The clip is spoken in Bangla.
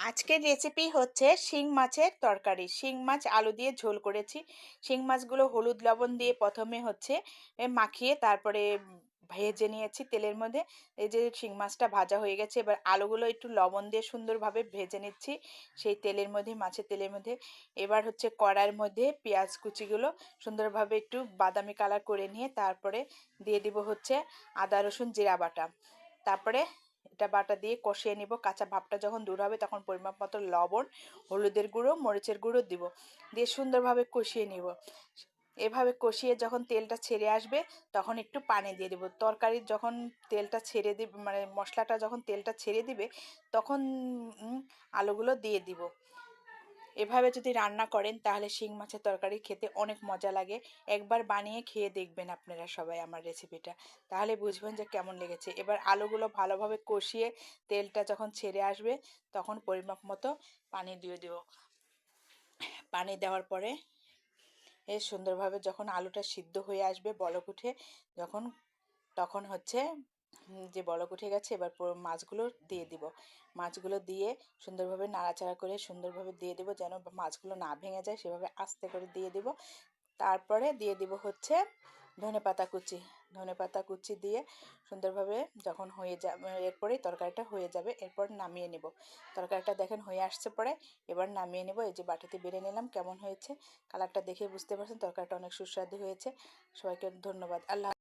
আজকের রেসিপি হচ্ছে শিং মাছের তরকারি। শিং মাছ আলু দিয়ে ঝোল করেছি। শিং মাছগুলো হলুদ লবণ দিয়ে প্রথমে হচ্ছে মাখিয়ে তারপরে ভেজে নিয়েছি তেলের মধ্যে। এই যে শিং মাছটা ভাজা হয়ে গেছে, এবার আলুগুলো একটু লবণ দিয়ে সুন্দরভাবে ভেজে নিচ্ছি সেই তেলের মধ্যে, মাছের তেলের মধ্যে। এবার হচ্ছে কড়াইয়ের মধ্যে পেঁয়াজ কুচিগুলো সুন্দরভাবে একটু বাদামি কালার করে নিয়ে তারপরে দিয়ে দিব হচ্ছে আদা রসুন জিরা বাটা। তারপরে এটা বাটা দিয়ে কষিয়ে নিব। কাঁচা ভাবটা যখন দূর হবে তখন পরিমাপ মতো লবণ, হলুদের গুঁড়ো, মরিচের গুঁড়ো দিব, দিয়ে সুন্দরভাবে কষিয়ে নিব। এভাবে কষিয়ে যখন তেলটা ছেড়ে আসবে তখন একটু পানি দিয়ে দেবো। তরকারির যখন তেলটা ছেড়ে দিবে, মানে মশলাটা যখন তেলটা ছেড়ে দিবে তখন আলুগুলো দিয়ে দিব। এভাবে যদি রান্না করেন তাহলে শিং মাছের তরকারি খেতে অনেক মজা লাগে। একবার বানিয়ে খেয়ে দেখবেন আপনারা সবাই আমার রেসিপিটা, তাহলে বুঝবেন যে কেমন লেগেছে। এবার আলুগুলো ভালোভাবে কষিয়ে তেলটা যখন ছেড়ে আসবে তখন পরিমাপ মতো পানি দিয়ে দেবো। পানি দেওয়ার পরে সুন্দরভাবে যখন আলুটা সিদ্ধ হয়ে আসবে বলক উঠে যখন, তখন হচ্ছে যে বলক উঠে গেছে, এবার মাছগুলো দিয়ে দিব। মাছগুলো দিয়ে সুন্দরভাবে নাড়াচাড়া করে সুন্দরভাবে দিয়ে দেবো, যেন মাছগুলো না ভেঙে যায় সেভাবে আস্তে করে দিয়ে দিব। তারপরে দিয়ে দিব হচ্ছে ধনেপাতা কুচি। ধনেপাতা কুচি দিয়ে সুন্দরভাবে যখন হয়ে যাবে, এরপরেই তরকারিটা হয়ে যাবে, এরপর নামিয়ে নেব। তরকারিটা দেখেন হয়ে আসছে পরে, এবার নামিয়ে নেব। এই যে বাটিতে বেড়ে নিলাম, কেমন হয়েছে কালারটা দেখে বুঝতে পারছেন তরকারিটা অনেক সুস্বাদু হয়েছে। সবাইকে ধন্যবাদ। আল্লাহ।